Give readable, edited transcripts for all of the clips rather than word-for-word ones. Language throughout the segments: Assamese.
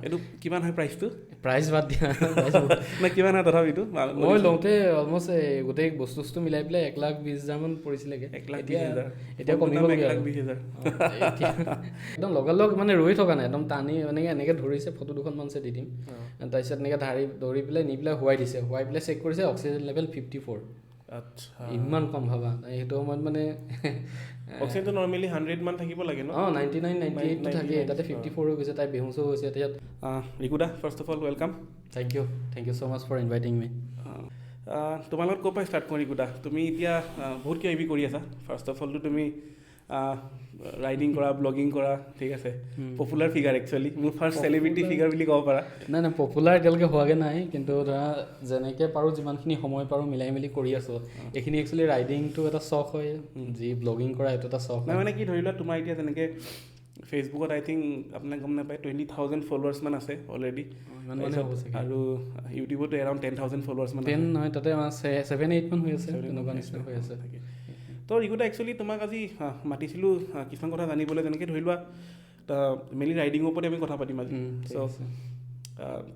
এইটো কিমান হয় প্ৰাইচটো প্ৰাইচ বাদ দিয়া না কিমান হয় তথাপিতো মই লওঁতে অলমষ্ট গোটেই বস্তু মিলাই পেলাই 1,20,000 মান পৰিছিলেগে 1,20,000 এতিয়া কমি গ'লগে আৰু 1,20,000 এতিয়া একদম লগালগ মানে ৰৈ থকা নাই একদম টানি মানে এনেকৈ ধৰিছে ফটো দুখনমান দি দিম তাৰপিছত এনেকৈ দৌৰি পেলাই নি পেলাই হোৱাই পেলাই চেক কৰিছে অক্সিজেন লেভেল 54 আচ্ছা ইমান কম ভাবা সেইটো সময়ত মানে অক্সিজেনটো নৰ্মেলি 100 মান থাকিব লাগে ন 99 98 থাকে তাতে 54 হৈ গৈছে তাই বেহুচ হৈছে এতিয়া ৰিকুদা first of all welcome thank you so' much for inviting me তোমাৰ লগত ক'ৰ পৰা ষ্টাৰ্ট কৰোঁ ৰিকুদা তুমি এতিয়া বহুত কিবা কিবি কৰি আছা ফাৰ্ষ্ট অফ অলটো তুমি ৰাইডিং কৰা ব্লগিং কৰা ঠিক আছে পপুলাৰ ফিগাৰ একচুৱেলি মোৰ ফাৰ্ষ্ট চেলিব্ৰিটি ফিগাৰ বুলি ক'ব পাৰা নাই পপুলাৰ এতিয়ালৈকে হোৱাগৈ নাই কিন্তু ধৰা যেনেকৈ পাৰোঁ যিমানখিনি সময় পাৰোঁ মিলাই মেলি কৰি আছোঁ এইখিনি একচুৱেলি ৰাইডিংটো এটা চখ হয় যি ব্লগিং কৰা এইটো এটা চখ নাই মানে কি ধৰি লোৱা তোমাৰ এতিয়া যেনেকৈ ফেচবুকত আই থিংক আপোনাক গম নাপায় 20,000 ফলোৱাৰ্ছ মান আছে অলৰেডি আৰু ইউটিউবতো এৰাউণ্ড 10,000 ফলোৱাৰ্ছ মান 10 নহয় তাতে 7-8 মান হৈ আছে তেনেকুৱা নিচিনা হৈ আছে তো ৰিকুদা একচুৱেলি তোমাক আজি মাতিছিলোঁ কিছুমান কথা জানিবলৈ যেনেকৈ ধৰি লোৱা মেইনলি ৰাইডিঙৰ ওপৰতে আমি কথা পাতিম আজি চ'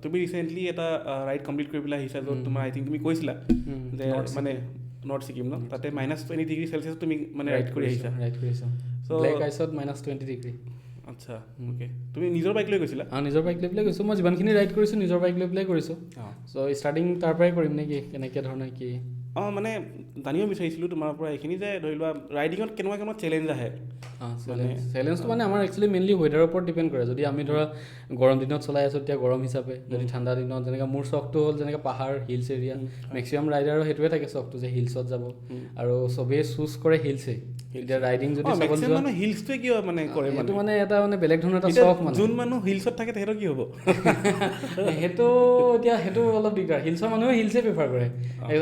তুমি ৰিচেণ্টলি এটা ৰাইড কমপ্লিট কৰি পেলাই আহিছা য'ত তোমাৰ আই থিংক তুমি কৈছিলা যে মানে নৰ্থ ছিকিম ন তাতে -20°C তুমি মানে ৰাইড কৰি আহিছা ব্লেক আইচত -20°। আচ্ছা অ'কে তুমি নিজৰ বাইক লৈ গৈছিলা নিজৰ বাইক লৈ পেলাই গৈছোঁ মই যিমানখিনি ৰাইড কৰিছোঁ নিজৰ বাইক লৈ পেলাই কৰিছোঁ চ' ষ্টাৰ্টিং তাৰ পৰাই কৰিম নেকি কেনেকৈ ধৰণে কি মানে জানিব বিচাৰিছিলোঁ তোমাৰ পৰা এইখিনি যে ধৰি লোৱা ৰাইডিঙত কেনেকুৱা চেলেঞ্জ আহে চেলেঞ্জটো মানে আমাৰ একচুৱেলি মেইনলি ৱেডাৰৰ ওপৰত ডিপেণ্ড কৰে যদি আমি ধৰা গৰম দিনত চলাই আছোঁ তেতিয়া গৰম হিচাপে যদি ঠাণ্ডা দিনত যেনেকৈ মোৰ চখটো হ'ল যেনেকৈ পাহাৰ হিলছ এৰিয়া মেক্সিমাম ৰাইডাৰৰ সেইটোৱে থাকে চখটো যে হিলছত যাব আৰু চবেই চুজ কৰে হিলছেই এতিয়া ৰাইডিং যদি চাবলৈ যোৱা হিলছটোৱে কিয় মানে কৰে সেইটো মানে এটা মানে বেলেগ ধৰণৰ এটা চখ মানে যোন মানুহ হিলছত থাকে তেহেঁতৰ কি হ'ব সেইটো এতিয়া সেইটো অলপ দিগদাৰ হিলছৰ মানুহে হিলছে প্ৰিফাৰ কৰে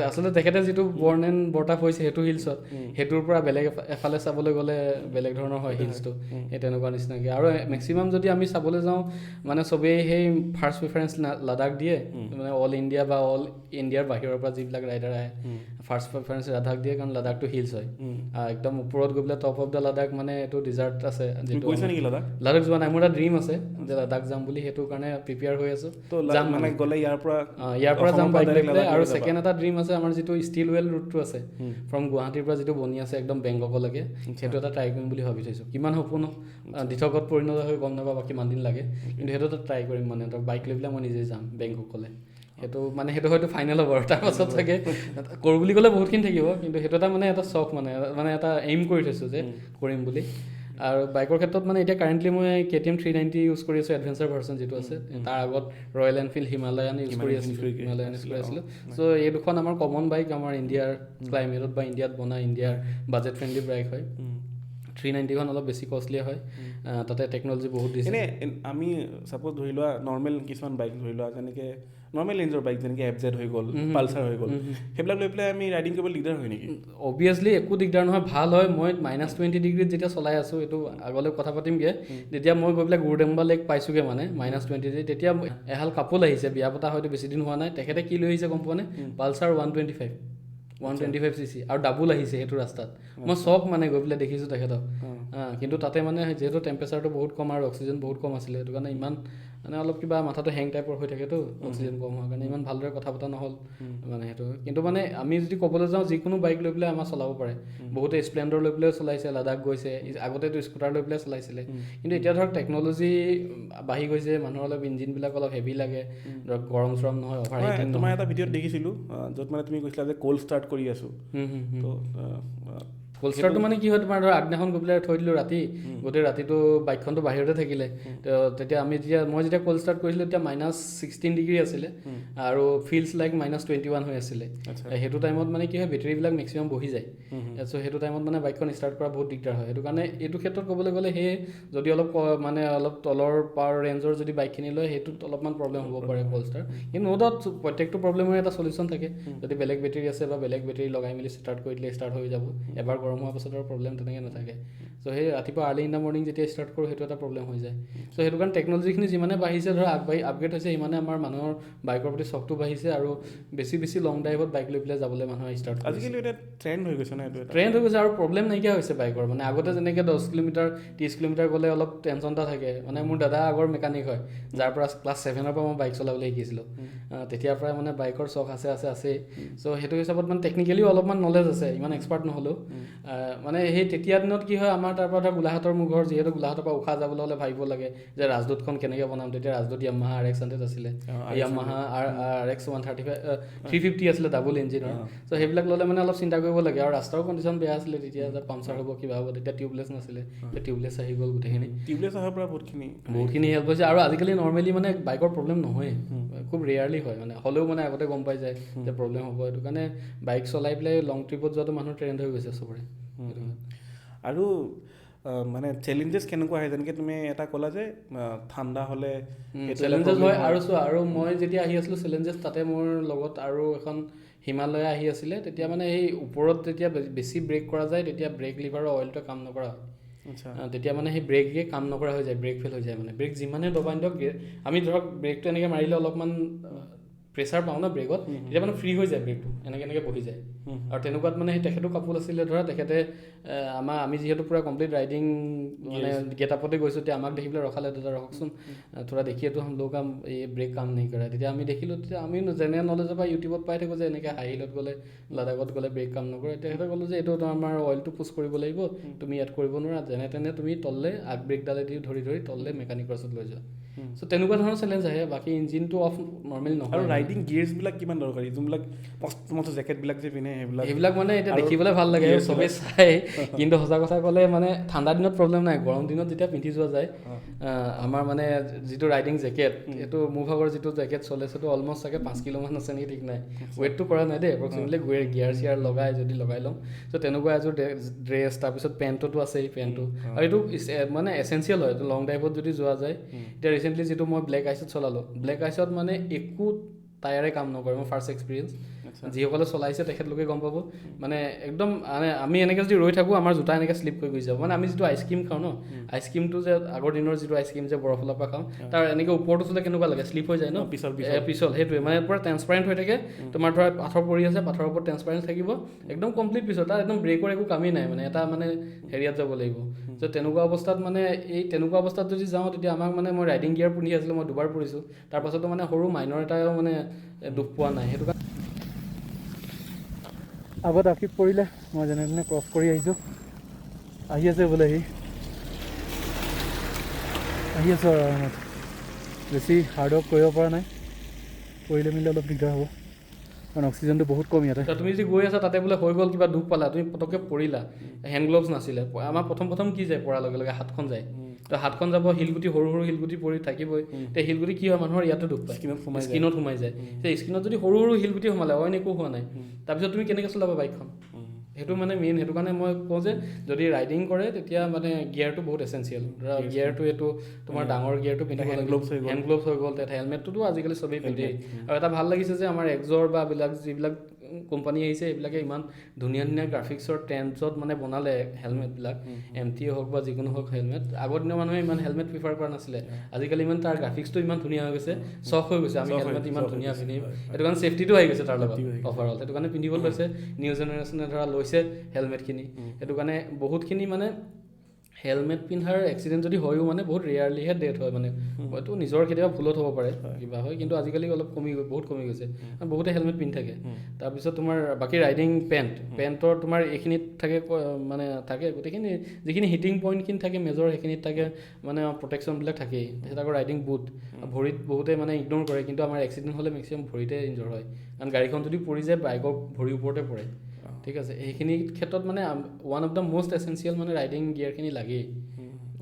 আচলতে তেখেতে যিটো বৰ্ণ এণ্ড বৰ্তাপ হৈছে সেইটো হিলছত সেইটোৰ পৰা বেলেগ এফালে চাবলৈ গ'লে বেলেগ ধৰণৰ হয় হিলছটো সেই তেনেকুৱা নিচিনাকৈ আৰু মেক্সিমাম যদি আমি চাবলৈ যাওঁ মানে চবেই সেই ফাৰ্ষ্ট প্ৰিফাৰেঞ্চ লাডাখ দিয়ে মানে অল ইণ্ডিয়া বা অল ইণ্ডিয়াৰ বাহিৰৰ পৰা যিবিলাক ৰাইডাৰ আহে ফাৰ্ষ্ট প্ৰিফাৰেঞ্চ লাডাখ দিয়ে কাৰণ লাডাখটো হিলছ হয় একদম ওপৰত গৈ পেলাই টপ অফ দ্য লাডাখ মানে এইটো ডিজাৰ্ট আছে যিটো লাডাখ যোৱা নাই মোৰ এটা ড্ৰিম আছে যে লাডাখ যাম বুলি সেইটো কাৰণে প্ৰিপেয়াৰ হৈ আছোঁ যাম মানে গ'লে ইয়াৰ পৰা যাম বাইক লৈ পেলাই আৰু ছেকেণ্ড এটা ড্ৰিম আছে আমাৰ যিটো ষ্টিল ৱেল ৰুটটো আছে ফ্ৰম গুৱাহাটীৰ পৰা যিটো বনি আছে একদম বেংককলৈকে সেইটো এটা ট্ৰাই কৰিম বুলি ভাবি থৈছোঁ কিমান সপোন দিঠকত পৰিণত হৈ গম নাপাবা কিমান দিন লাগে কিন্তু সেইটো এটা ট্ৰাই কৰিম মানে বাইক লৈ পেলাই মই নিজে যাম বেংককলৈ সেইটো হয়তো ফাইনেল হ'ব আৰু তাৰপাছত চাগে কৰোঁ বুলি ক'লে বহুতখিনি থাকিব কিন্তু সেইটো এটা মানে এটা চখ মানে এটা এইম কৰি থৈছোঁ যে কৰিম বুলি আৰু বাইকৰ ক্ষেত্ৰত মানে এতিয়া কাৰেণ্টলি মই KTM 390 ইউজ কৰি আছোঁ এডভেঞ্চাৰ ভাৰ্চন যিটো আছে তাৰ আগত ৰয়েল এনফিল্ড হিমালয়ান ইউজ কৰি আছিলোঁ চ' এই দুখন আমাৰ কমন বাইক আমাৰ ইণ্ডিয়াৰ ক্লাইমেটত বা ইণ্ডিয়াত বনা ইণ্ডিয়াৰ বাজেট ফ্ৰেণ্ডলি বাইক হয় 390খন অলপ বেছি কষ্টলি হয় তাতে টেকন'লজি বহুত দিছে এনে আমি ছাপ'জ ধৰি লোৱা নৰ্মেল কিছুমান বাইক ধৰি লোৱা যেনেকৈ নৰ্মেল ৰেঞ্জৰ বাইক যেনেকৈ FZ হৈ গ'ল পালচাৰ হৈ গ'ল সেইবিলাক লৈ পেলাই আমি ৰাইডিং কৰিবলৈ দিগদাৰ হয় নেকি অবভিয়াছলি একো দিগদাৰ নহয় ভাল হয় মই -20°ত যেতিয়া চলাই আছোঁ এইটো আগলৈ কথা পাতিমগৈ তেতিয়া মই গৈ পেলাই গুৰুডেম্বা লেক পাইছোঁগৈ মানে -20°, তেতিয়া এহাল কাপোল আহিছে বিয়া পতা হয়তো বেছি দিন হোৱা নাই তেখেতে কি লৈ আহিছে গম পোৱা নে পালচাৰ 125cc আৰু ডাবুল আহিছে সেইটো ৰাস্তাত মই চব মানে গৈ পেলাই দেখিছোঁ তেখেতক কিন্তু তাতে মানে যিহেতু টেম্পাৰেচাৰটো বহুত কম আৰু অক্সিজেন বহুত কম আছিলে সেইটো কাৰণে ইমান মানে অলপ কিবা মাথাটো হেং টাইপৰ হৈ থাকেতো অক্সিজেন কম হোৱাৰ কাৰণে ইমান ভালদৰে কথা পতা নহ'ল মানে সেইটো কিন্তু মানে আমি যদি ক'বলৈ যাওঁ যিকোনো বাইক লৈ পেলাই আমাৰ চলাব পাৰে বহুতে স্প্লেণ্ডাৰ লৈ পেলাই চলাইছে লাডাখ গৈছে আগতেতো স্কুটাৰ লৈ পেলাই চলাইছিলে কিন্তু এতিয়া ধৰক টেকন'লজি বাঢ়ি গৈছে মানুহৰ অলপ ইঞ্জিনবিলাক অলপ হেভি লাগে ধৰক গৰম চৰম নহয় অভাৰ হিটিং তোমাৰ এটা ভিডিঅ'ত দেখিছিলোঁ য'ত মানে তুমি কৈছিলা যে ক'ল্ড ষ্টাৰ্ট কৰি আছোঁ ক'ল্ড ষ্টাৰ্টটো মানে কি হয় তোমাৰ ধৰ আগদিনাখন গৈ পেলাই থৈ দিলোঁ ৰাতি গোটেই ৰাতিটো বাইকখনটো বাহিৰতে থাকিলে তেতিয়া মই যেতিয়া ক'ল্ড ষ্টাৰ্ট কৰিছিলোঁ তেতিয়া -16° আছিলে আৰু ফিল্ডছ লাইক -21 হৈ আছিলে সেইটো টাইমত মানে কি হয় বেটেৰীবিলাক মেক্সিমাম বহি যায় চ' সেইটো টাইমত মানে বাইকখন ষ্টাৰ্ট কৰা বহুত দিগদাৰ হয় সেইটো কাৰণে এইটো ক্ষেত্ৰত ক'বলৈ গ'লে সেই যদি অলপ মানে অলপ তলৰ পাৱাৰ ৰেঞ্জৰ যদি বাইকখিনি লয় সেইটোত অলপমান প্ৰব্লেম হ'ব পাৰে ক'ল্ড ষ্টাৰ্ট কিন্তু ন' ডাউট প্ৰত্যেকটো প্ৰব্লেমৰ এটা চলিউশ্যন থাকে যদি বেলেগ বেটেৰী আছে বা বেলেগ বেটেৰী লগাই মেলি ষ্টাৰ্ট কৰি দিলে ষ্টাৰ্ট হৈ যাব এবাৰ গৰম হোৱাৰ পাছত আৰু প্ৰব্লেম তেনেকৈ নাথাকে চ' সেই ৰাতিপুৱা আৰ্লি ইন দ্য মৰ্ণিং যেতিয়া ষ্টাৰ্ট কৰোঁ সেইটো এটা প্ৰব্লেম হৈ যায় চ' সেইটো কাৰণে টেকন'লজিখিনি যিমানে বাঢ়িছে ধৰা আপগ্ৰেড হৈছে সিমানে আমাৰ মানুহৰ বাইকৰ প্ৰতি চখটো বাঢ়িছে আৰু বেছি লং ড্ৰাইভত বাইক লৈ পেলাই যাবলৈ মানুহে ষ্টাৰ্ট কৰিছে আজিকালি এটা ট্ৰেণ্ড হৈ গৈছে ন এইটো ট্ৰেণ্ড হৈ গৈছে আৰু প্ৰব্লেম নাইকিয়া হৈছে বাইকৰ মানে আগতে যেনেকৈ 10 কিলোমিটাৰ 30 কিলোমিটাৰ গ'লে অলপ টেনশ্যন এটা থাকে মানে মোৰ দাদা আগৰ মেকানিক হয় যাৰ পৰা ক্লাছ 7ৰ পৰা মই বাইক চলাবলৈ শিকিছিলোঁ তেতিয়াৰ পৰাই মানে বাইকৰ চখ আছেই চ' সেইটো হিচাপত মানে টেকনিকেলিও অলপমান নলেজ আছে ইমান এক্সপাৰ্ট নহ'লেও মানে সেই তেতিয়া দিনত কি হয় আমাৰ তাৰ পৰা ধৰ গোলাঘাটৰ মোৰ ঘৰ যিহেতু গোলাঘাটৰ পৰা উশাহ যাবলৈ হ'লে ভাবিব লাগে যে ৰাজদূতখন কেনেকৈ বনাম তেতিয়া ৰাজদূত য়ামাহা RX100 আছিলে য়ামাহা RX 350 আছিলে ডাবল ইঞ্জিনৰ চ' সেইবিলাক ল'লে মানে অলপ চিন্তা কৰিব লাগে আৰু ৰাস্তাৰো কণ্ডিশ্যন বেয়া আছিলে তেতিয়া যে পামচাৰ হ'ব কিবা হ'ব তেতিয়া টিউবলেছ নাছিলে এতিয়া টিউবলেছ আহি গ'ল গোটেইখিনি টিউবলেছ অহাৰ পৰা বহুতখিনি হেল্প হৈছে আৰু আজিকালি নৰ্মেলি মানে বাইকৰ প্ৰব্লেম নহয়েই খুব ৰেয়াৰলি হয় মানে হ'লেও মানে আগতে গম পাই যায় যে প্ৰব্লেম হ'ব সেইটো কাৰণে বাইক চলাই পেলাই লং ট্ৰিপত যোৱাটো মানুহৰ ট্ৰেণ্ড হৈ গৈছে চবৰে আৰু মানে চেলেঞ্জেছ কেনেকুৱা আহে যেনেকৈ তুমি এটা ক'লা যে ঠাণ্ডা হ'লে চেলেঞ্জেছ হয় আৰু চোৱা আৰু মই যেতিয়া আহি আছিলোঁ চেলেঞ্জেছ তাতে মোৰ লগত আৰু এখন হিমালয়া আহি আছিলে তেতিয়া মানে সেই ওপৰত যেতিয়া বেছি ব্ৰেক কৰা যায় তেতিয়া ব্ৰেক লিভাৰৰ অইলটোৱে কাম নকৰা হয় তেতিয়া মানে সেই ব্ৰেকে কাম নকৰা হৈ যায় ব্ৰেক ফেল হৈ যায় মানে ব্ৰেক যিমানে দবাই দিয়ক আমি ধৰক ব্ৰেকটো এনেকৈ মাৰিলে অলপমান প্ৰেছাৰ পাওঁ ন ব্ৰেকত তেতিয়া মানে ফ্ৰী হৈ যায় ব্ৰেকটো এনেকৈ বহি যায় আৰু তেনেকুৱাত মানে সেই তেখেতো কাপোৰ আছিলে ধৰা তেখেতে আমি যিহেতু পূৰা কমপ্লিট ৰাইডিং মানে গেট আপতে গৈছোঁ তেতিয়া আমাক দেখি পেলাই ৰখালে দাদা ৰখকচোন থোৰা দেখিয়েতো লোক এই ব্ৰেক কাম নাই কৰা তেতিয়া আমি দেখিলোঁ তেতিয়া আমি জেনেৰেল নলেজৰ পৰা ইউটিউবত পাই থাকোঁ যে এনেকৈ হাই হিলত গ'লে লাডাখত গ'লে ব্ৰেক কাম নকৰে তেখেতে ক'লোঁ যে এইটো আমাৰ অইলটো পুছ কৰিব লাগিব তুমি ইয়াত কৰিব নোৱাৰা যেনে তেনে তুমি তললে আগ ব্ৰেকডালেদি ধৰি তললে মেকানিকৰ ওচৰত লৈ যোৱা চ' তেনেকুৱা ধৰণৰ চেলেঞ্জ আহে বাকী ইঞ্জিনটো অফ নৰ্মেলি নহয় আৰু ৰাইডিং গিয়েৰ্ছবিলাক কিমান দৰকাৰী যোনবিলাক মস্ত জেকেটবিলাক যে পিন্ধে সেইবিলাক মানে এতিয়া দেখিবলৈ ভাল লাগে চবেই চাই কিন্তু সঁচা কথা ক'লে মানে ঠাণ্ডা দিনত প্ৰব্লেম নাই গৰম দিনত যেতিয়া পিন্ধি যোৱা যায় আমাৰ মানে যিটো ৰাইডিং জেকেট এইটো মোৰ ভাগৰ যিটো জেকেট চলে সেইটো অলমষ্ট চাগে 5 কিলোমান আছে নেকি ঠিক নাই ৱেইটটো কৰা নাই দেই এপ্ৰক্সিমেটলি গিয়াৰ চিয়াৰ যদি লগাই লওঁ চ' তেনেকুৱা এযোৰ ড্ৰেছ তাৰপিছত পেণ্টতো আছে এই পেণ্টটো আৰু এইটো মানে এচেঞ্চিয়েল হয় এইটো লং ড্ৰাইভত যদি যোৱা যায় এতিয়া ৰিচেণ্টলি যিটো মই ব্লেক আইচত চলালোঁ ব্লেক আইচত মানে একো টায়াৰে কাম নকৰে মোৰ ফাৰ্ষ্ট এক্সপিৰিয়েঞ্চ যিসকলে চলাইছে তেখেতলোকে গম পাব মানে একদম মানে আমি এনেকৈ যদি ৰৈ থাকোঁ আমাৰ জোতা এনেকৈ শ্লিপ হৈ গুচি যাব মানে আমি যিটো আইচক্ৰীম খাওঁ ন আইচক্ৰীমটো যে আগৰ দিনৰ যিটো আইচক্ৰীম যে বৰফৰ পৰা খাওঁ তাৰ এনেকৈ ওপৰটো চলে কেনেকুৱা লাগে শ্লিপ হৈ যায় ন পিছল সেইটোৱে মানে পূৰা ট্ৰেন্সপাৰেণ্ট হৈ থাকে তোমাৰ ধৰা পাথৰ পৰি আছে পাথৰৰ ওপৰত ট্ৰেন্সপাৰেণ্ট থাকিব একদম কমপ্লিট পিছল তাৰ একদম ব্ৰেকৰ একো কামেই নাই মানে এটা মানে হেৰিয়াত যাব লাগিব চ' তেনেকুৱা অৱস্থাত মানে তেনেকুৱা অৱস্থাত যদি যাওঁ তেতিয়া আমাক মানে মই ৰাইডিং গিয়াৰ পিন্ধি আছিলোঁ মই দুবাৰ পৰিছোঁ তাৰপাছতো মানে সৰু মাইনৰ এটাও মানে দুখ পোৱা নাই সেইটো কাৰণে আগত আঁকিত পৰিলে মই যেনে তেনে ক্ৰছ কৰি আহিছোঁ আহি আছে বোলে আহি আছোঁ আৰু আৰামত বেছি হাৰ্ড ৱৰ্ক কৰিব পৰা নাই কৰিলে মেলিলে অলপ দিগদাৰ হ'ব কাৰণ অক্সিজেনটো বহুত কম ইয়াতে তুমি যদি গৈ আছা তাতে বোলে হৈ গ'ল কিবা দুখ পালা তুমি পটককৈ পৰিলা হেণ্ড গ্ল'ভছ নাছিলে আমাৰ প্ৰথম কি যায় পৰাৰ লগে লগে হাতখন যায় তো হাতখন যাব শিলগুটি সৰু শিলগুটি পৰি থাকিবই তে শিলগুটি কি হয় মানুহৰ ইয়াতে দুখ পায় স্কিনত সোমাই যায় সেই স্কিনত যদি সৰু শিলগুটি সোমালে অইন একো হোৱা নাই তাৰপিছত তুমি কেনেকৈ চলাবা বাইকখন সেইটো মানে মেইন সেইটো কাৰণে মই কওঁ যে যদি ৰাইডিং কৰে তেতিয়া মানে গিয়াৰটো বহুত এচেঞ্চিয়েল ধৰা গিয়াৰটো এইটো তোমাৰ ডাঙৰ গিয়াৰটো পিন্ধিব লাগে হেণ্ড গ্ল'ভছ হৈ গ'ল তাত হেলমেটটোতো আজিকালি চবেই পিন্ধেই আৰু এটা ভাল লাগিছে যে আমাৰ এক্সৰ বা যিবিলাক কোম্পানী আহিছে এইবিলাকে ইমান ধুনীয়া গ্ৰাফিক্সৰ ট্ৰেণ্ডছত মানে বনালে হেলমেটবিলাক MT হওক বা যিকোনো হওক হেলমেট আগৰ দিনৰ মানুহে ইমান হেলমেট প্ৰিফাৰ কৰা নাছিলে আজিকালি ইমান তাৰ গ্ৰাফিক্সটো ইমান ধুনীয়া হৈ গৈছে চখ হৈ গৈছে আমি হেলমেট ইমান ধুনীয়া পিন্ধিম সেইটো কাৰণে ছেফটিটো আহি গৈছে তাৰ লগত অভাৰঅল সেইটো কাৰণে পিন্ধিব লৈছে নিউ জেনেৰেশ্যনে ধৰা লৈছে হেলমেটখিনি সেইটো কাৰণে বহুতখিনি মানে হেলমেট পিন্ধাৰ এক্সিডেণ্ট যদি হয়ও মানে বহুত ৰেয়াৰলিহে ডেথ হয় মানে হয়তো নিজৰ কেতিয়াবা ভুলত হ'ব পাৰে কিবা হয় কিন্তু আজিকালি অলপ বহুত কমি গৈছে বহুতে হেলমেট পিন্ধি থাকে তাৰপিছত তোমাৰ বাকী ৰাইডিং পেণ্টৰ তোমাৰ এইখিনিত থাকে মানে থাকে গোটেইখিনি যিখিনি হিটিং পইণ্টখিনি থাকে মেজৰ সেইখিনিত থাকে মানে প্ৰটেকশ্যনবিলাক থাকেই তাৰপিছত আকৌ ৰাইডিং বুট ভৰিত বহুতে মানে ইগন'ৰ কৰে কিন্তু আমাৰ এক্সিডেণ্ট হ'লে মেক্সিমাম ভৰিতে ইনজৰ হয় কাৰণ গাড়ীখন যদি পৰি যায় বাইকৰ ভৰিৰ ওপৰতে পৰে ঠিক আছে এইখিনি ক্ষেত্ৰত মানে one of the most essential মানে ৰাইডিং গিয়াৰখিনি লাগেই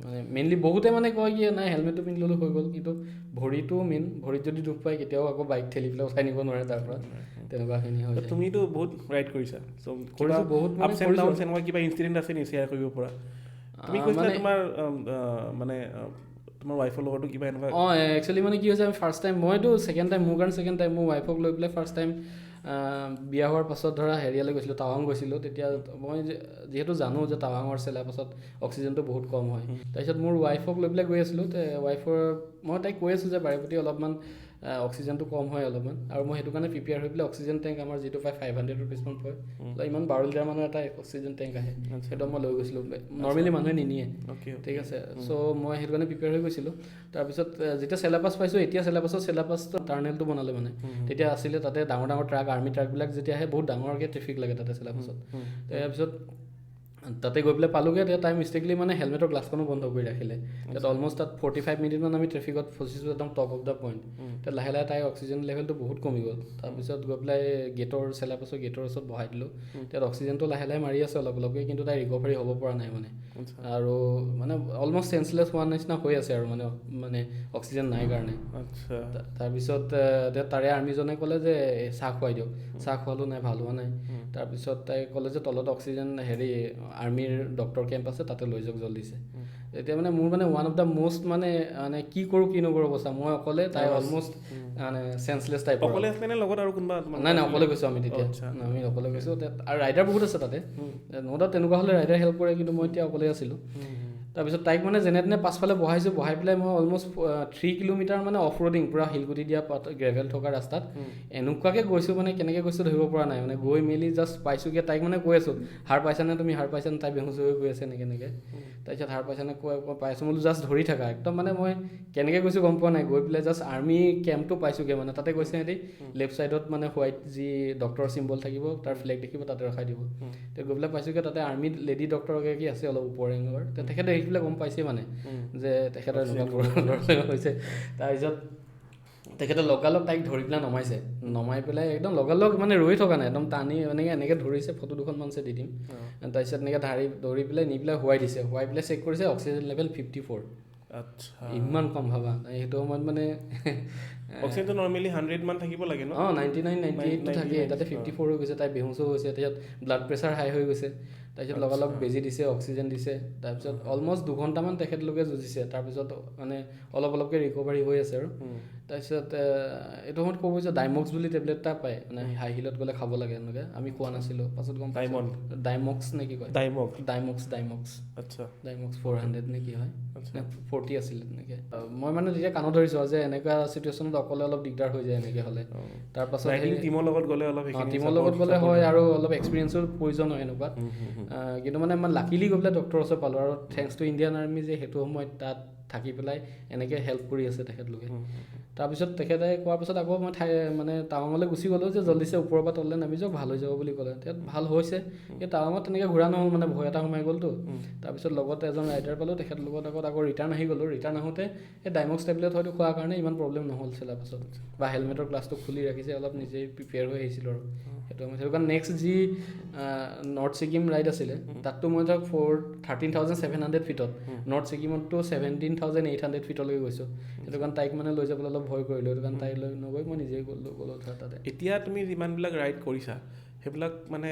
মানে মেইনলি বহুতে মানে কয় কি নাই হেলমেটটো পিন্ধি ল'লোঁ হৈ গ'ল কিন্তু ভৰিটো মেইন ভৰিত যদি দুখ পায় কেতিয়াও আকৌ বাইক ঠেলি পেলাই উঠাই নিব নোৱাৰে তাৰ পৰা তেনেকুৱাখিনি হয় তুমিতো বহুত ৰাইড কৰিছা কৰিছোঁ বহুত এনেকুৱা কিবা ইনচিডেণ্ট আছে নেকি শ্বেয়াৰ কৰিব পৰা তুমি কৈছিলা তোমাৰ মানে তোমাৰ ৱাইফৰ লগতো কিবা এনেকুৱা একচুৱেলি মানে কি হৈছে আমি ফাৰ্ষ্ট টাইম মইতো ছেকেণ্ড টাইম মোৰ কাৰণে ছেকেণ্ড টাইম মোৰ ৱাইফক লৈ পেলাই ফাৰ্ষ্ট টাইম বিয়া হোৱাৰ পাছত ধৰা হেৰিয়ালৈ গৈছিলোঁ, টাৱাং গৈছিলোঁ। তেতিয়া মই যিহেতু জানো যে টাৱাঙৰ চেলাপাছত অক্সিজেনটো বহুত কম হয়। তাৰপিছত মোৰ ৱাইফক লৈ পেলাই গৈ আছিলোঁ। মই তাইক কৈ আছোঁ যে বাৰেপতি অলপমান অক্সিজেনটো কম হয় অলপমান, আৰু মই সেইটো কাৰণে প্ৰিপেয়াৰ হৈ পেলাই অক্সিজেন টেংক আমাৰ যিটো পায় 500 ৰুপিজমান পৰে, ইমান 12 লিটাৰ মানৰ এটা অক্সিজেন টেংক আহে, সেইটো মই লৈ গৈছিলোঁ। নৰ্মেলি মানুহে নিনিয়ে, ঠিক আছে। চ' মই সেইটো কাৰণে প্ৰিপেয়াৰ হৈ গৈছিলোঁ। তাৰপিছত যেতিয়া চেলাপাছ পাইছোঁ, এতিয়া চেলাপাছটো টাৰ্নেলটো বনালে মানে, তেতিয়া আছিলে তাতে ডাঙৰ ডাঙৰ ট্ৰাক, আৰ্মি ট্ৰাকবিলাক যেতিয়া আহে বহুত ডাঙৰকৈ ট্ৰেফিক লাগে তাতে চেলাপাছত। তাৰপিছত তাতে গৈ পেলাই পালোঁগৈ। তেতিয়া তাই মিষ্টেকলি মানে হেলমেটৰ গ্লাছখনো বন্ধ কৰি ৰাখিলে। তাত অলমষ্ট তাত 45 মিনিটমান আমি ট্ৰেফিকত ফচিছোঁ, একদম টপ অফ দ্য পইণ্ট। তাত লাহে লাহে তাইৰ অক্সিজেন লেভেলটো বহুত কমি গ'ল। তাৰপিছত গৈ পেলাই চেলাপাছৰ গেটৰ ওচৰত বহাই দিলোঁ। তাত অক্সিজেনটো লাহে লাহে মাৰি আছে অলপ অলপকৈ, কিন্তু তাই ৰিকভাৰী হ'ব পৰা নাই মানে, আৰু মানে অলমষ্ট চেঞ্চলেছ হোৱাৰ নিচিনা হৈ আছে আৰু মানে অক্সিজেন নাই কাৰণে। তাৰপিছত তাৰে আৰ্মিজনে ক'লে যে চাহ খুৱাই দিয়ক, চাহ খোৱালোঁ নাই, ভাল হোৱা নাই। তাৰপিছত তাই ক'লে যে তলত অক্সিজেন আৰ্মিৰ ডক্টৰ কেম্প আছে, তাতে লৈ যাওক জল্দিছে। এতিয়া মানে মোৰ মানে ওৱান অফ দ্য মষ্ট মানে কি কৰোঁ কি নকৰোঁ অৱস্থা। মই অকলে, তাই অলমষ্ট মানে চেঞ্চলেছ টাইপৰ। অকলে আছিলে নে লগত আৰু কোনোবা? নাই অকলে গৈছোঁ আমি তেতিয়া, আমি অকলে গৈছোঁ। আৰু ৰাইডাৰ বহুত আছে তাতে, ন' ডাউট তেনেকুৱা হ'লে ৰাইডাৰ হেল্প কৰে, কিন্তু মই এতিয়া অকলে আছিলোঁ। তাৰপিছত তাইক মানে যেনে তেনে পাছফালে বহাই পেলাই মই অলমষ্ট 3 কিলোমিটাৰ মানে অফ ৰোডিং, পূৰা শিলগুটি দিয়া গ্ৰেভেল থকা ৰাস্তাত এনেকুৱাকৈ গৈছোঁ, মানে কেনেকৈ গৈছোঁ ধৰিব পৰা নাই। মানে গৈ মেলি জাষ্ট পাইছোঁগৈ, তাইক মানে কৈ আছোঁ হাৰ পাইছানে তুমি, হাৰ পাইছানে? তাই বেহুচ হৈ গৈ আছে এনেকৈ। তাৰপিছত হাৰ পাইছানে পাইছোঁ বোলো, জাষ্ট ধৰি থাকা। একদম মানে মই কেনেকৈ গৈছোঁ গম পোৱা নাই। গৈ পেলাই জাষ্ট আৰ্মি কেম্পটো পাইছোঁগৈ মানে, তাতে গৈছে সিহঁতি লেফ্ট ছাইডত মানে হোৱাইট যি ডক্টৰ চিম্বল থাকিব, তাৰ ফ্লেগ দেখিব, তাতে ৰখাই দিব। গৈ পেলাই পাইছোঁগৈ, তাতে আৰ্মি লেডি ডক্টৰ এগৰাকী আছে অলপ ওপৰ ৰেঙৰ। তেখেতে দেখি পেলাই গম পাইছে মানে যে তেখেতৰ এনেকুৱা হৈছে। তাৰপিছত তেখেতে লগালগ তাইক ধৰি পেলাই নমাই পেলাই একদম লগালগ মানে ৰৈ থকা নাই, একদম টানি এনেকৈ ধৰিছে। ফটো দুখনমান আছে, দি দিম। তাৰপিছত এনেকৈ ধৰি পেলাই নি পেলাই হোৱাই দিছে। হোৱাই পেলাই চেক কৰিছে, অক্সিজেন লেভেল 54। ইমান কম ভাবা। সেইটো সময়ত মানে অক্সিজেনটো নৰ্মেলি 100 মান থাকিব লাগে ন? 99, 98 থাকে, তাতে 54 হৈ গৈছে। তাই বেহুচো হৈছে, তাৰপিছত ব্লাড প্ৰেছাৰ হাই হৈ গৈছে। তাৰপিছত লগালগ বেজি দিছে, অক্সিজেন দিছে। তাৰপিছত অলমষ্ট 2 ঘণ্টামান তেখেতলোকে যুঁজিছে। তাৰপিছত মানে অলপকৈ ৰিকভাৰী হৈ আছে আৰু। তাৰপিছত এইটো সময়ত ক'ব যে ডাইমক্স বুলি টেবলেট এটা পায়, মানে হাই হিলত গ'লে খাব লাগে এনেকৈ। আমি খোৱা নাছিলোঁ, পাছত গম পাইছোঁ। ডাইমক্স নে কি কয়? ডাইমক্স আচ্ছা, ডাইমক্স 400 নে কি হয়, 40 আছিলে তেনেকৈ। মই মানে তেতিয়া কাণত ধৰিছোঁ যে এনেকুৱা চিটুৱেশ্যনত অকলে অলপ দিগদাৰ হৈ যায় এনেকৈ হ'লে। তাৰপাছত টিমৰ লগত গ'লে হয়, আৰু অলপ এক্সপিৰিয়েঞ্চৰ প্ৰয়োজন হয় এনেকুৱা। কিন্তু মানে লাকিলি গৈ পেলাই ডক্টৰৰ ওচৰত পালোঁ, আৰু থেংকছ টু ইণ্ডিয়ান আৰ্মি যে সেইটো সময়ত তাত থাকি পেলাই এনেকৈ হেল্প কৰি আছে তেখেতলোকে। তাৰপিছত তেখেতে কোৱাৰ পাছত আকৌ মই মানে টাৱাঙলৈ গুচি গ'লোঁ, যে জল্দিছে ওপৰৰ পৰা তললৈ নামি যাওক, ভাল হৈ যাব বুলি ক'লে। তেতিয়া ভাল হৈছে। এই টাৱাঙত তেনেকৈ ঘূৰা নহ'ল, মানে ভয় এটা সোমাই গ'লতো। তাৰপিছত লগত এজন ৰাইডাৰ পালোঁ, তেখেতৰ লগত আকৌ ৰিটাৰ্ণ আহি গ'লোঁ। ৰিটাৰ্ণ আহোঁতে এই ডাইমক্স টেবলেট হয়তো খোৱাৰ কাৰণে ইমান প্ৰব্লেম নহ'ল চেলাপাছত, বা হেলমেটৰ গ্লাছটো খুলি ৰাখিছে, অলপ নিজেই প্ৰিপেয়াৰ হৈ আহিছিলোঁ আৰু সেইটো কাৰণে। নেক্সট যি নৰ্থ ছিকিম ৰাইড আছিলে, তাততো মই ধৰক 13,700 ফিটত, নৰ্থ ছিকিমততো 17,800 ফিটলৈকে গৈছোঁ। সেইটো কাৰণে তাইক মানে লৈ যাবলৈ অলপ ভয় কৰিলোঁ। সেইটো কাৰণে তাইক লৈ নগৈ মই নিজেই গ'লোঁ ধৰা তাতে। এতিয়া তুমি যিমানবিলাক ৰাইড কৰিছা, সেইবিলাক মানে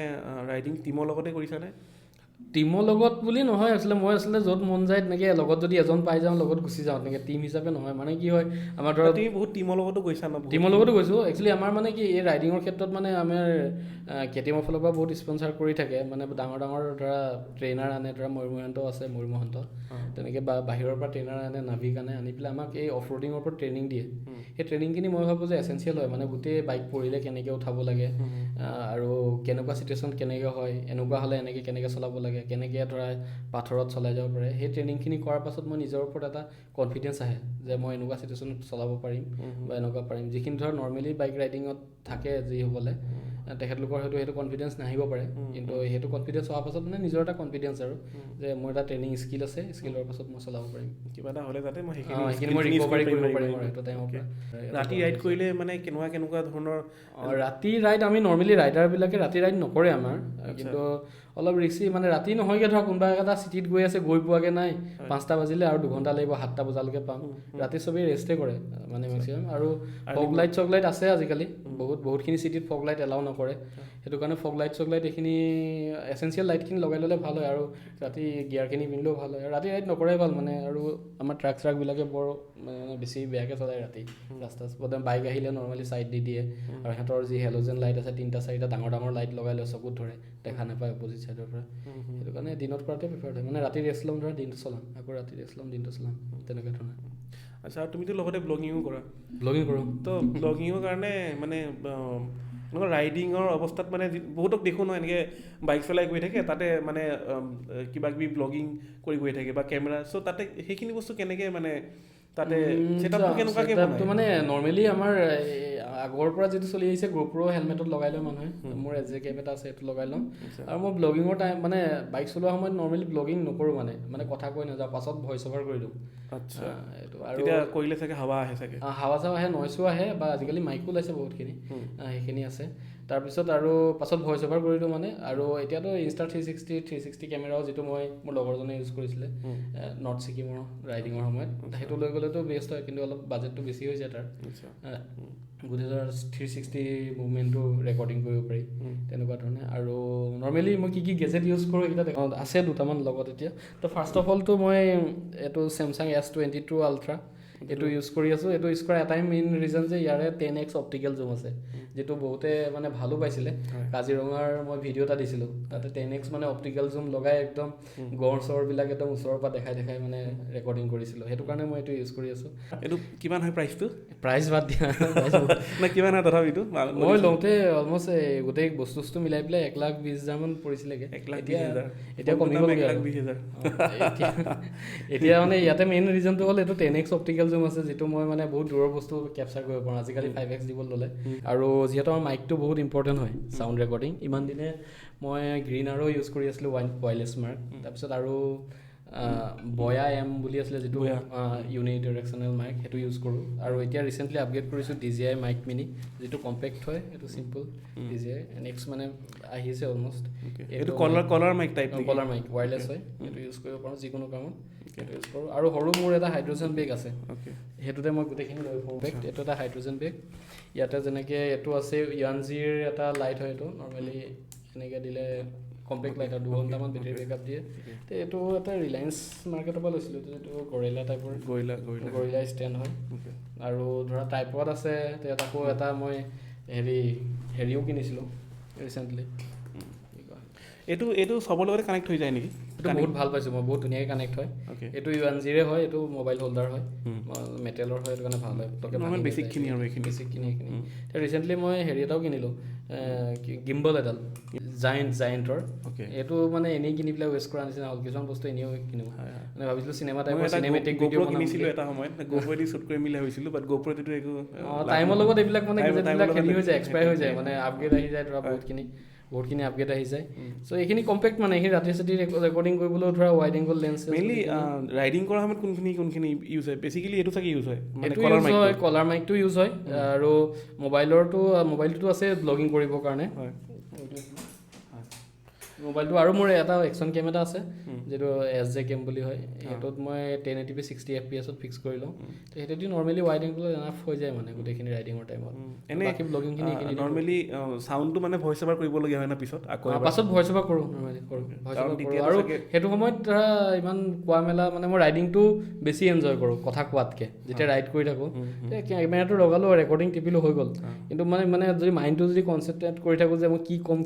ৰাইডিং টিমৰ লগতে কৰিছানে? টিমৰ লগত বুলি নহয়, মই য'ত মন যায় তেনেকৈ লগত যদি এজন পাই যাওঁ লগত গুচি যাওঁ, তেনেকৈ টিম হিচাপে নহয়। মানে কি হয়, আমাৰ ধৰক তুমি বহুত টিমৰ লগতো গৈছা ন? টিমৰ লগতো গৈছোঁ। একচুৱেলি আমাৰ মানে কি এই ৰাইডিঙৰ ক্ষেত্ৰত মানে আমাৰ KTM ফালৰ পৰা বহুত স্পনচাৰ কৰি থাকে। মানে ডাঙৰ ধৰা ট্ৰেইনাৰ আনে, ধৰা ময়ূৰমহন্ত আছে, ময়ূৰমহন্ত তেনেকৈ, বা বাহিৰৰ পৰা ট্ৰেইনাৰ আনে, নাভিক আনি পেলাই আমাক এই অফ ৰোডিঙৰ ওপৰত ট্ৰেইনিং দিয়ে। সেই ট্ৰেইনিংখিনি মই ভাবোঁ যে এচেঞ্চিয়েল হয়। মানে গোটেই বাইক পৰিলে কেনেকৈ উঠাব লাগে, আৰু কেনেকুৱা চিটুৱেশ্যন কেনেকৈ হয়, এনেকুৱা হ'লে এনেকৈ কেনেকৈ চলাব লাগে, কেনেকৈ ধৰা পাথৰত চলাই যাব পাৰে। সেই ট্ৰেইনিংখিনি কৰাৰ পাছত মই নিজৰ ওপৰত এটা কনফিডেঞ্চ আহে যে মই এনেকুৱা চিটুৱেশ্যনত চলাব পাৰিম, বা এনেকুৱা পাৰিম। যিখিনি ধৰ নৰ্মেলি বাইক ৰাইডিঙত থাকে যিসকলে, তেখেতলোকৰ হয়তো সেইটো কনফিডেঞ্চ নাহিব পাৰে, কিন্তু সেইটো কনফিডেঞ্চ হোৱাৰ পাছত মানে নিজৰ এটা কনফিডেঞ্চ আৰু যে মোৰ এটা ট্ৰেইনিং স্কিল আছে, স্কিলৰ পাছত মই চলাব পাৰিম। কিবা এটা হ'লে যাতে মই সেইখিনি মই ৰিকভাৰী কৰিব পাৰিম আৰু সেইটো টাইমৰ পৰা। ৰাতি ৰাইড কৰিলে মানে কেনেকুৱা ধৰণৰ? ৰাতি ৰাইড আমি নৰ্মেলি ৰাইডাৰবিলাকে ৰাতি ৰাইড নকৰে আমাৰ, কিন্তু অলপ ৰিক্সি মানে ৰাতি নহয়গৈ ধৰা কোনোবা এটা চিটিত গৈ আছে গৈ পোৱাগৈ নাই 5টা বাজিলে আৰু 2 ঘণ্টা লাগিব 7টা বজালৈকে পাম ৰাতি চবেই ৰেষ্টে কৰে মানে মেক্সিমাম আৰু ফগ লাইট আছে আজিকালি বহুতখিনি চিটিত ফগ লাইট এলাউ নকৰে সেইটো কাৰণে ফগ লাইট এইখিনি এচেঞ্চিয়েল লাইটখিনি লগাই ল'লে ভাল হয় আৰু ৰাতি গিয়াৰখিনি পিন্ধিলেও ভাল হয় আৰু ৰাতি ৰাইড নকৰাই ভাল মানে আৰু আমাৰ ট্ৰাকবিলাকে বৰ মানে বেছি বেয়াকৈ চলায় ৰাতি ৰাস্তা বাইক আহিলে নৰ্মেলি চাইড দি দিয়ে আৰু সিহঁতৰ যি হেল'জেন লাইট আছে 3টা 4টা ডাঙৰ লাইট লগাই লৈ চকুত ধৰে দেখা নাপায় অপজিট চাইডৰ পৰা সেইটো কাৰণে দিনত কৰাটোৱে প্ৰিফাৰ হয় মানে ৰাতি ৰেষ্ট ল'ম ধৰা দিনটো চলাম আকৌ ৰাতি ৰেষ্ট ল'ম দিনটো চলাম তেনেকুৱা ধৰণৰ আচ্ছা আৰু তুমিতো লগতে ব্লগিঙো কৰা ব্লগিং কৰোঁ তো ব্লগিঙৰ কাৰণে মানে এনেকুৱা ৰাইডিঙৰ অৱস্থাত মানে বহুতক দেখোঁ ন এনেকৈ বাইক চলাই গৈ থাকে তাতে মানে কিবা কিবি ব্লগিং কৰি গৈ থাকে বা কেমেৰা চ' তাতে সেইখিনি বস্তু কেনেকৈ মানে তাতে ছেটআপটো কেনেকুৱাকৈ ছেটআপটো মানে নৰ্মেলি আমাৰ আগৰ পৰা যিটো চলি আহিছে GoPro হেলমেটত লগাই লয় মানুহে মোৰ এজ কেপ এটা আছে সেইটো লগাই ল'ম আৰু মই ব্লগিঙৰ টাইম মানে বাইক চলোৱা সময়ত নৰ্মেলি ব্লগিং নকৰোঁ মানে কথা কৈ নাযাওঁ পাছত ভইচ অভাৰ কৰি দিওঁ আচ্ছা এইটো আৰু তেতিয়া কৰিলে চাগে হাৱা আহে চাগে হাৱা চাৱা আহে নইচো আহে বা আজিকালি মাইকো ওলাইছে বহুতখিনি সেইখিনি আছে তাৰপিছত আৰু পাছত ভইচ অভাৰ কৰি দিওঁ মানে আৰু এতিয়াতো ইনষ্টা 360 কেমেৰাও যিটো মোৰ লগৰজনে ইউজ কৰিছিলে নৰ্থ ছিকিমৰ ৰাইডিঙৰ সময়ত সেইটো লৈ গ'লেতো বেষ্ট হয় কিন্তু অলপ বাজেটটো বেছি হৈ যায় তাৰ গোটেই ধৰ 360 মুভমেণ্টটো ৰেকৰ্ডিং কৰিব পাৰি তেনেকুৱা ধৰণে আৰু নৰ্মেলি মই কি গেজেট ইউজ কৰোঁ এইকেইটা আছে দুটামান লগত এতিয়া তো ফাৰ্ষ্ট অফ অলটো মই এইটো চেমচাং S22 আল্ট্ৰা এইটো ইউজ কৰি আছোঁ এইটো ইউজ কৰা এটাই মেইন ৰিজন যে ইয়াৰে 10x অপটিকেল জুম আছে যিটো বহুতে মানে ভালো পাইছিলে কাজিৰঙাৰ মই ভিডিঅ' এটা দিছিলোঁ তাতে 10x মানে অপটিকেল জুম লগাই একদম গড় চৰবিলাক একদম ওচৰৰ পৰা দেখাই মানে ৰেকৰ্ডিং কৰিছিলোঁ সেইটো কাৰণে মই এইটো ইউজ কৰি আছোঁ এইটো কিমান হয় প্ৰাইচটো প্ৰাইচ বাদ দিয়া নাই কিমান হয় তথাপিতো মই লওঁতে অলমষ্ট গোটেই বস্তু মিলাই পেলাই 1,20,000 মান পৰিছিলেগৈ এতিয়া কমি গ'ল এতিয়া মানে ইয়াতে মেইন ৰিজনটো হ'ল এইটো 10x অপটিকেল জুম আছে যিটো মই মানে বহুত দূৰৰ বস্তু কেপচাৰ কৰিব পাৰোঁ আজিকালি 5x দিব ল'লে আৰু যিহেতু আমাৰ মাইকটো বহুত ইম্পৰ্টেণ্ট হয় চাউণ্ড ৰেকৰ্ডিং ইমান দিনে মই গ্ৰীণ আৰো ইউজ কৰি আছিলোঁ ৱাইৰলেছ মাৰ্ক তাৰপিছত আৰু বয়া এম বুলি আছিলে যিটো ইউনি ডিৰেকশ্যনেল মাইক সেইটো ইউজ কৰোঁ আৰু এতিয়া ৰিচেণ্টলি আপগ্ৰেড কৰিছোঁ DJI মাইক মিনি যিটো কম্পেক্ট হয় সেইটো চিম্পল DJI নেক্সট মানে আহিছে অলমষ্ট এইটো কলাৰ মাইক টাইপ কলাৰ মাইক ৱায়াৰলেছ হয় সেইটো ইউজ কৰিব পাৰোঁ যিকোনো কামত সেইটো ইউজ কৰোঁ আৰু সৰু মোৰ এটা হাইড্ৰজেন বেগ আছে সেইটোতে মই গোটেইখিনি লৈ ফুৰোঁ বেগ এইটো এটা হাইড্ৰজেন বেগ ইয়াতে যেনেকৈ এইটো আছে ইয়ানজিৰ এটা লাইট হয় এইটো নৰ্মেলি এনেকৈ দিলে কম্পেক্ট লাইট আৰু 2 ঘণ্টামান বেটেৰী বেকআপ দিয়ে তো এইটো এটা ৰিলায়েন্স মাৰ্কেটৰ পৰা লৈছিলোঁ যিটো গৰিলা টাইপৰ গৰিলা ষ্টেণ্ড হয় আৰু ধৰা ট্ৰাইপড আছে আকৌ এটা মই হেৰিও কিনিছিলোঁ ৰিচেণ্টলি এইটো চবৰ লগতে কানেক্ট হৈ যায় নেকি এইটো বহুত ভাল পাইছোঁ মই বহুত ধুনীয়াকৈ কানেক্ট হয় এইটো UNGৰে হয় এইটো মোবাইল হোল্ডাৰ হয় মেটেলৰ হয় এইটো কাৰণে ভাল হয় বেছিকখিনি এইখিনি এতিয়া ৰিচেণ্টলি মই হেৰি এটাও কিনিলোঁ গিম্বল এডাল জায়েণ্টৰ এইটো মানে এনেই কিনি পেলাই ৱেষ্ট কৰা নিচিনা হ'ল কিছুমান বস্তু এনেও কিনো মানে ভাবিছিলোঁ চিনেমা টাইপৰ চিনেমেটিক ভিডিঅ' কিনিছিলোঁ এটা সময়ত GoPro দি শ্বুট কৰি মিলাই হৈছিলোঁ বাট GoProটো একো টাইমৰ লগত এইবিলাক মানে হেৰি হৈ যায় এক্সপায়াৰ হৈ যায় মানে আপগ্ৰেড আহি যায় ধৰা বহুতখিনি আপগ্ৰেড আহি যায় চ' এইখিনি কম্পেক্ট মানে এইখিনি ৰাতি ৰেকৰ্ডিং কৰিবলৈও ধৰা wide angle lens mainly riding কৰাৰ সময়ত কোনখিনি ইউজ হয় বেচিকেলি এইটো চাগে ইউজ হয় এইটো ইউজ হয় কলাৰ মাইকটো ইউজ হয় আৰু মোবাইলটোতো আছে ব্লগিং কৰিবৰ কাৰণে মোবাইলটো আৰু মোৰ এটা একশ্যন কেম এটা আছে যিটো SJ কেম বুলি হয় সেইটোত মই 1080p 60 fps ফিক্স কৰি লওঁ তো সেইটো নৰ্মেলি ৱাইড এংগল এনাফ হৈ যায় মানে গোটেইখিনি ৰাইডিঙৰ টাইমত বাকী ব্লগিংখিনি নৰ্মেলি চাউণ্ডটো মানে ভইচ অভাৰ কৰিবলগীয়া হয় না পাছত ভইচ অভাৰ কৰোঁ নৰ্মেলি কৰোঁ আৰু সেইটো সময়ত ধৰা ইমান কোৱা মেলা মানে মই ৰাইডিংটো বেছি এনজয় কৰোঁ কথা কোৱাতকৈ যেতিয়া ৰাইড কৰি থাকোঁ কেমেৰাটো লগালোঁ ৰেকৰ্ডিং টিপিলোঁ হৈ গ'ল কিন্তু মানে যদি মাইণ্ডটো যদি কনচেনট্ৰেট কৰি থাকোঁ যে মই কি ক'ম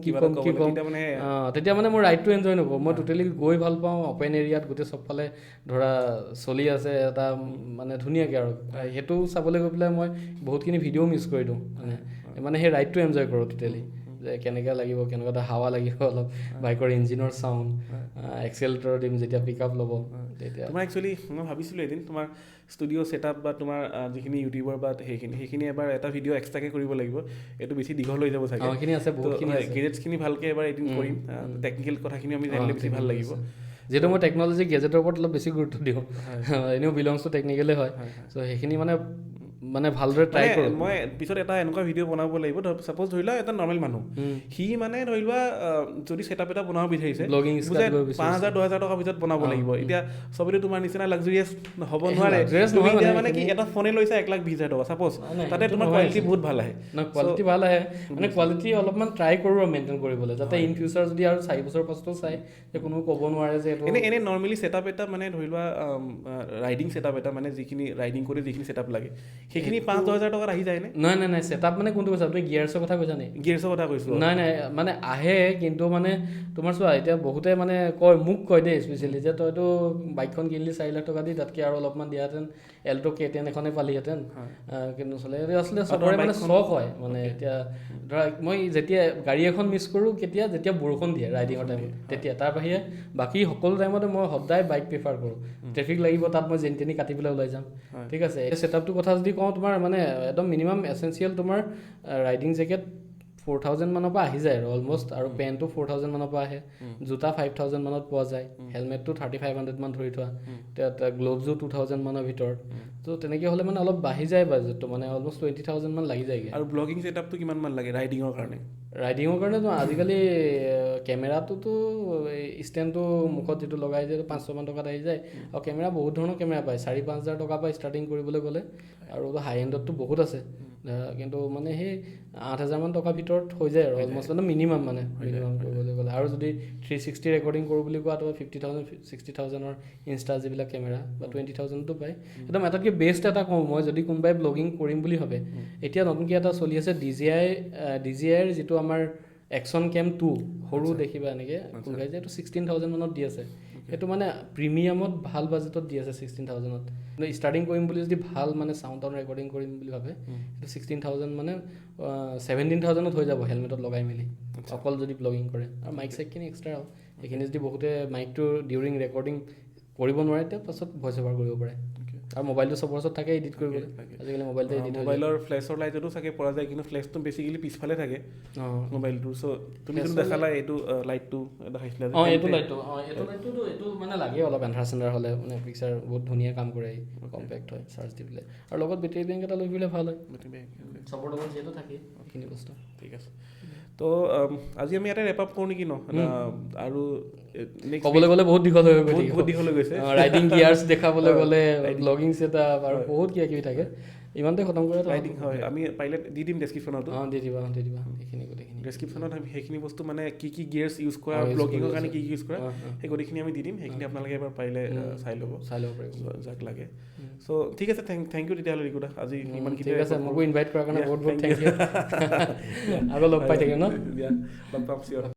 তেতিয়া মানে মই ৰাইডটো এনজয় নকৰোঁ মই টোটেলি গৈ ভাল পাওঁ অপেন এৰিয়াত গোটেই চবফালে ধৰা চলি আছে এটা মানে ধুনীয়াকৈ আৰু সেইটো চাবলৈ গৈ পেলাই মই বহুতখিনি ভিডিঅ' মিছ কৰি দিওঁ মানে সেই ৰাইডটো এনজয় কৰোঁ টোটেলি যে কেনেকৈ লাগিব কেনেকুৱা এটা হাৱা লাগিব অলপ বাইকৰ ইঞ্জিনৰ চাউণ্ড এক্সেলেটৰ দিম যেতিয়া পিক আপ ল'ব তেতিয়া তোমাৰ একচুৱেলি মই ভাবিছিলোঁ এদিন তোমাৰ ষ্টুডিঅ' ছেটআপ বা তোমাৰ যিখিনি ইউটিউবাৰ বা সেইখিনি এবাৰ এটা ভিডিঅ' এক্সট্ৰাকৈ কৰিব লাগিব এইটো বেছি দীঘল হৈ যাব চাগে সেইখিনি আছে বহুতখিনি গেজেটছখিনি ভালকৈ এবাৰ এদিন কৰিম টেকনিকেল কথাখিনি আমি জানিলে বেছি ভাল লাগিব যিহেতু মই টেকন'লজি গেজেটৰ ওপৰত অলপ বেছি গুৰুত্ব দিওঁ এনেও বিলংছ টু টেকনিকেলে হয় চ' সেইখিনি মানে মানে ভালদৰে ট্ৰাই কৰোঁ। মই পিছত এটা এনেকুৱা ভিডিঅ' বনাব লাগিব, ছাপ'জ ধৰি লোৱা এটা নৰ্মেল মানুহ, সি মানে ধৰি লোৱা যদি ছেটআপ এটা বনাব বিচাৰিছে, ব্লগিং ষ্টাৰ্ট কৰিব বিচাৰিছে, 5,000-10,000 টকাৰ ভিতৰত বনাব লাগিব। এতিয়া চবেতো তোমাৰ নিচিনা লাক্সাৰিয়াছ হ'ব নোৱাৰে। luxurious তুমি নহয় এতিয়া মানে মানে কি এটা ফোনে লৈছা 1,20,000 টকা ছাপ'জ, নাই, তাতে সেইটো তোমাৰ নহয় কোৱালিটি বহুত ভাল আহে। কোৱালিটি ভাল আহে, মানে কোৱালিটি অলপমান ট্ৰাই কৰোঁ আৰু মেইনটেইন কৰিবলৈ, যাতে ইন ফিউচাৰ যদি আৰু 4 বছৰ পাছতো চাই যে কোনো ক'ব নোৱাৰে যে এইটো। এনে নৰ্মেলি ছেটআপ এটা মানে ধৰি লোৱা ৰাইডিং ছেটআপ এটা মানে যিখিনি ৰাইডিং কৰি যিখিনি ছেটআপ লাগে সেইখিনি 5,000-10,000 টকাত আহি যায়নে? নাই ছেটআপ মানে কোনটো কৈছা তুমি? গিয়াৰ্ছৰ কথা কৈছা নে? গিয়েৰ্ছৰ কথা কৈছোঁ। নাই মানে আহে, কিন্তু মানে তোমাৰ চোৱা এতিয়া বহুতে মানে মোক কয় দেই স্পেচিয়েলি যে তইতো বাইকখন কিনিলি 4 লাখ টকা দি, তাতকৈ আৰু অলপমান দিয়াহেঁতেন এল্টো K10 এখনে পালিহেঁতেন, কিন্তু চলে আচলতে চবৰে মানে চখ হয়। মানে এতিয়া ধৰা মই যেতিয়া গাড়ী এখন মিছ কৰোঁ যেতিয়া বৰষুণ দিয়ে ৰাইডিঙৰ টাইমত, তেতিয়া তাৰ বাহিৰে বাকী সকলো টাইমতে মই সদায় বাইক প্ৰিফাৰ কৰোঁ। ট্ৰেফিক লাগিব তাত মই যেনি তেনি কাটি পেলাই ওলাই যাম, ঠিক আছে। এই ছেটআপটোৰ কথা যদি কওঁ, তোমাৰ মানে একদম মিনিমাম এচেঞ্চিয়েল তোমাৰ ৰাইডিং জেকেট 4,000 মানৰ পৰা আহি যায় আৰু অলমষ্ট, আৰু পেণ্টটো 4,000 মানৰ পৰা আহে, জোতা 5,000 মানত পোৱা যায়, হেলমেটটো 3,500 মান ধৰি থোৱা, গ্ল'ভছো 2,000 মানৰ ভিতৰত। তো তেনেকৈ হ'লে মানে অলপ বাঢ়ি যায় বাজেটটো, মানে অলমষ্ট 20,000 মান লাগি যায়গৈ। আৰু ব্লগিং ছেটআপটো কিমান মান লাগে ৰাইডিঙৰ কাৰণে? ৰাইডিঙৰ কাৰণেতো আজিকালি কেমেৰাটোতো ষ্টেণ্ডটো মুখত যিটো লগাই যে 500 মান টকাত আহি যায়, আৰু কেমেৰা বহুত ধৰণৰ কেমেৰা পায়, 4-5 হাজাৰ টকাৰ পৰা ষ্টাৰ্টিং কৰিবলৈ গ'লে, আৰু হাই এণ্ডততো বহুত আছে, কিন্তু মানে সেই 8,000 মান টকাৰ ভিতৰত হৈ যায় আৰু অলমষ্ট, মানে মিনিমাম কৰিবলৈ গ'লে। আৰু যদি 360 ৰেকৰ্ডিং কৰোঁ বুলি কোৱা, তো 50,000-60,000ৰ ইনষ্টা যিবিলাক কেমেৰা, বা 20,000তো পায়। একদম আটাইতকৈ বেষ্ট এটা কওঁ মই, যদি কোনোবাই ব্লগিং কৰিম বুলি ভাবে, এতিয়া নতুনকৈ এটা চলি আছে DJIৰ যিটো আমাৰ একশ্যন কেম 2 সৰু দেখিবা এনেকৈ কোনোবাই যে, এইটো 16,000 মানত দি আছে। সেইটো মানে প্ৰিমিয়ামত ভাল বাজেটত দি আছে 16,000ত। কিন্তু ষ্টাৰ্টিং কৰিম বুলি যদি ভাল মানে চাউণ্ড ৰেকৰ্ডিং কৰিম বুলি ভাবে, সেইটো 16,000 মানে 17,000ত হৈ যাব হেলমেটত লগাই মেলি, অকল যদি ব্লগিং কৰে। আৰু মাইক চাইকখিনি এক্সট্ৰা আৰু সেইখিনি যদি বহুতে মাইকটো ডিউৰিং ৰেকৰ্ডিং কৰিব নোৱাৰে, তেতিয়া পাছত ভইচ অভাৰ কৰিব পাৰে। আৰু মোবাইলটো চবৰ ওচৰত থাকে এডিট কৰিবলৈ, আজিকালি মোবাইলতে এডিট হয়। মোবাইলৰ ফ্লেছৰ লাইটতো চাগে পৰা যায়, কিন্তু ফ্লেছটো বেছিকেলি পিছফালে থাকে মোবাইলটোৰ। চ' তুমি যোনটো দেখালা এইটো লাইটটো দেখাইছিলা, এইটো লাইটটো মানে লাগে অলপ এন্ধাৰ চেন্ধাৰ হ'লে, মানে পিকচাৰ বহুত ধুনীয়া কাম কৰে, কম্পেক্ট হয়, চাৰ্জ দি পেলাই। আৰু লগত বেটেৰী বেংক এটা লৈ পেলাই ভাল হয়, চবৰ লগত যিহেতু থাকেই সেইখিনি বস্তু। ঠিক আছে, তো আজি আমি ইয়াতে ৰেপ আপ কৰোঁ নেকি ন? আৰু ক'বলৈ গ'লে বহুত দীঘল হৈ গৈছে, ৰাইডিং গিয়াৰ্ছ দেখাবলৈ গ'লে, ব্লগিং ছেটআপ আৰু বহুত কিবা কিবি থাকে, ইমানতে খতম কৰে। ৰাইডিং হয়, আমি পাৰিলে দি দিম ডেছক্ৰিপশ্যনতো। দি দিবা সেইখিনি গোটেইখিনি ডেছক্ৰিপশ্যনত আমি সেইখিনি বস্তু মানে কি গিয়াৰ্ছ ইউজ কৰা, ব্লগিঙৰ কাৰণে কি ইউজ কৰা, সেই গোটেইখিনি আমি দি দিম। সেইখিনি আপোনালোকে এবাৰ পাৰিলে চাই ল'ব পাৰিব যাক লাগে। চ' ঠিক আছে, থেংক ইউ তেতিয়াহ'লে ৰিকুদা, আজি ইমানখিনি। ঠিক আছে, মোকো ইনভাইট কৰাৰ কাৰণে বহুত থেংক ইউ। আকৌ লগ পাই থাকিম ন? লগ পাম চিয়ৰ।